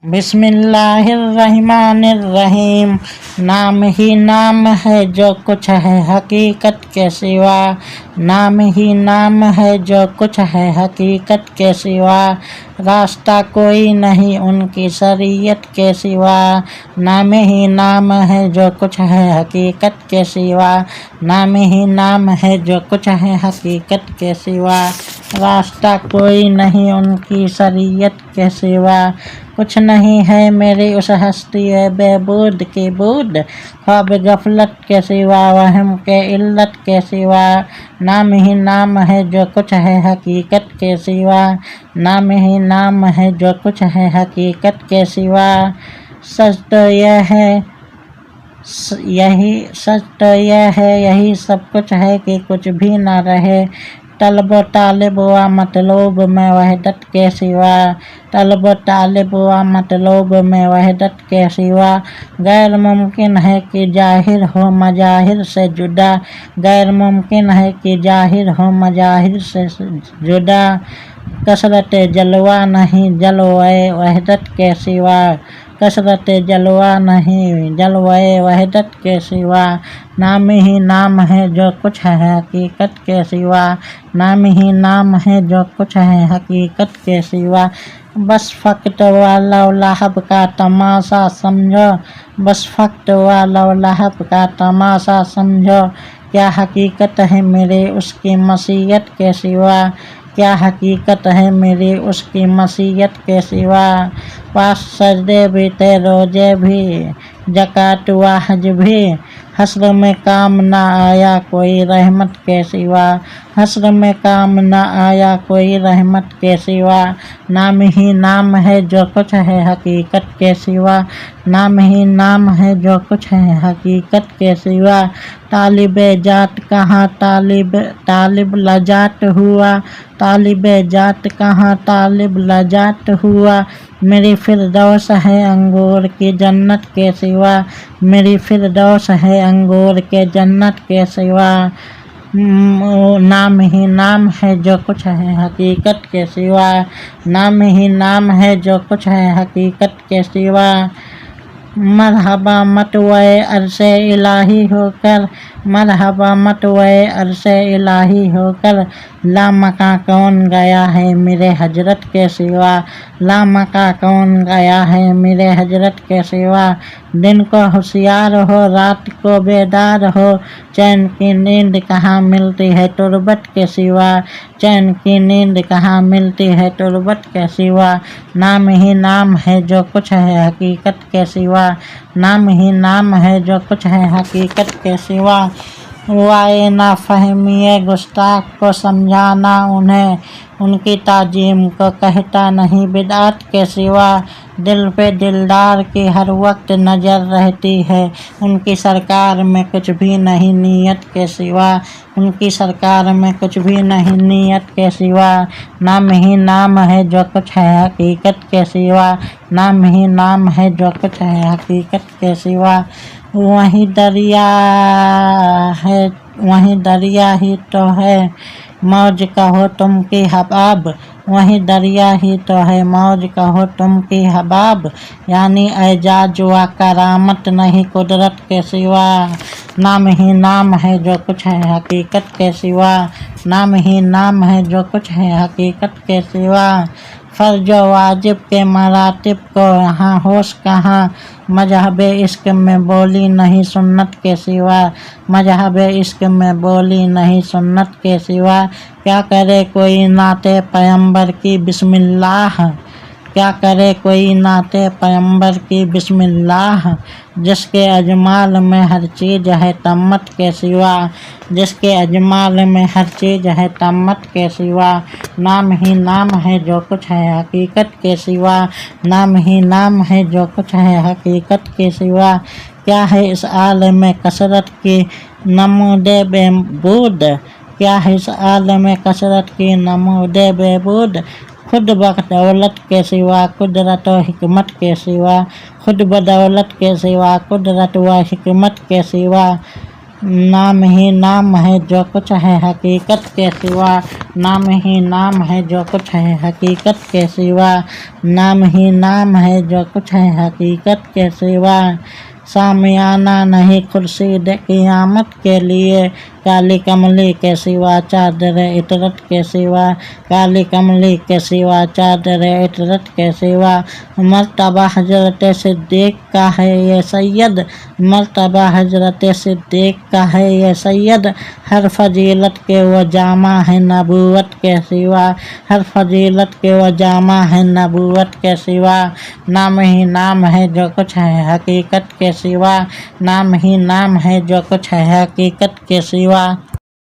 बिस्मिल्लाहिर्रहमानिर्रहीम। नाम ही नाम है जो कुछ है हकीकत के सिवा। नाम ही नाम है जो कुछ है हकीकत के सिवा। रास्ता कोई नहीं उनकी शरीयत के सिवा। नाम ही नाम है जो कुछ है हकीकत के सिवा। नाम ही नाम है जो कुछ है हकीकत के सिवा। रास्ता कोई नहीं उनकी शरीयत के सिवा। कुछ नहीं है मेरी उस हस्ती बेबूद की बूद। ख्वाब गफलत के सिवा वहम के इल्लत के सिवा। नाम ही नाम है जो कुछ है हकीकत के सिवा। नाम ही नाम है जो कुछ है हकीकत के सिवा। सच तो यह है यही सब कुछ है कि कुछ भी न रहे। तलब तालिब व मतलूब में वहदत के सिवा। तलब तालिब व मतलूब में वहदत के सिवा। गैर मुमकिन है कि जाहिर हो मजाहिर से जुदा। गैर मुमकिन है कि जाहिर हो मजाहिर से जुदा। कसरत जलवा नहीं जलवाए वहदत के सिवा। कसरत जलवा नहीं जलवाए वहदत के सिवा। नाम ही नाम है जो कुछ है हकीकत के सिवा। नाम ही नाम है जो कुछ है हकीकत के सिवा। बस फ़क़्त व लौलाहब का तमाशा समझो। बस फ़क़्त व लौलाहब का तमाशा समझो। क्या हकीकत है मेरे उसकी मसीयत के सिवा। क्या हकीकत है मेरी उसकी मसीयत के सिवा। पास सजदे भी थे रोजे भी ज़कात व हज भी। हश्र में काम न आया कोई रहमत के सिवा। हश्र में काम न आया कोई रहमत के सिवा। नाम ही नाम है जो कुछ है हकीकत के सिवा। नाम ही नाम है जो कुछ है हकीकत के सिवा। तालिब जात कहाँ तालिब लजात हुआ। तालिब जात कहाँ तालिब लजात हुआ। मेरी फिरदौस है अंगूर की जन्नत के सिवा। मेरी फिरदौस है अंगूर के जन्नत के सिवा। नाम ही नाम है जो कुछ है हकीकत के सिवा। नाम ही नाम है जो कुछ है हकीकत के सिवा। मरहबा मतवे अरसे इलाही होकर। मरहबा मतवे अरसे इलाही होकर। लामका कौन गया है मेरे हजरत के सिवा। लामका कौन गया है मेरे हजरत के सिवा। दिन को होशियार हो रात को बेदार हो। चैन की नींद कहाँ मिलती है तुरबत के सिवा। चैन की नींद कहाँ मिलती है तुरबत के सिवा। नाम ही नाम है जो कुछ है हकीकत के सिवा। नाम ही नाम है जो कुछ है हकीकत के सिवा। वाए ना फहमिए गुस्ताख को समझाना उन्हें। उनकी ताजीम को कहता नहीं बिदअत के सिवा। दिल पे दिलदार की हर वक्त नज़र रहती है। उनकी सरकार में कुछ भी नहीं नीयत के सिवा। उनकी सरकार में कुछ भी नहीं नीयत के सिवा। नाम ही नाम है जो कुछ है हकीकत के सिवा। नाम ही नाम है जो कुछ है हकीकत के सिवा। वही दरिया ही तो है मौज कहो तुम की हबाब। वही दरिया ही तो है मौज कहो तुम की हबाब। यानी एजाज व करामत नहीं कुदरत के सिवा। नाम ही नाम है जो कुछ है हकीकत के सिवा। नाम ही नाम है जो कुछ है हकीकत के सिवा। फ़र्ज वाजिब के मरातिब को यहाँ होश कहाँ। मजहब इश्क में बोली नहीं सुन्नत के सिवा। मजहब इश्क में बोली नहीं सुन्नत के सिवा। क्या करे कोई नाते पैगंबर की बिस्मिल्लाह। क्या करे कोई नाते पैगंबर की बिस्मिल्लाह। जिसके अजमाल में हर चीज़ है तम्मत के सिवा। जिसके अजमाल में हर चीज़ है तम्मत के सिवा। नाम ही नाम है जो कुछ है हकीकत के सिवा। नाम ही नाम है जो कुछ है हकीकत के सिवा। क्या है इस आलम कसरत की नमूदे बेबूद। क्या है इस आलम कसरत की नमूदे बेबूद। खुद बदौलत के सिवा कुदरत व हिकमत के सिवा। खुद बदौलत के सिवा कुदरत व हिकमत के सिवा। नाम ही नाम है जो कुछ है हकीकत के सिवा, नाम ही नाम है जो कुछ है हकीकत के सिवा, नाम ही नाम है जो कुछ है हकीकत के सिवा। सामियाना नहीं कुर्सी दे क़यामत के लिए, काली कमली के सिवा चादर इतरत के सिवा, काली कमली के सिवा चादर इतरत के सिवा। मर्तबा हजरत सिद्दीक़ का है ये सैयद, मर्तबा हजरत सिद्दीक़ का है ये सैयद, हर फजीलत के वो जामा है नबूवत के सिवा, हर फजीलत के वो जामा है नबूवत के सिवा। नाम ही नाम है जो कुछ है हकीकत के सिवा, नाम ही नाम है जो कुछ है हकीकत के सिवा।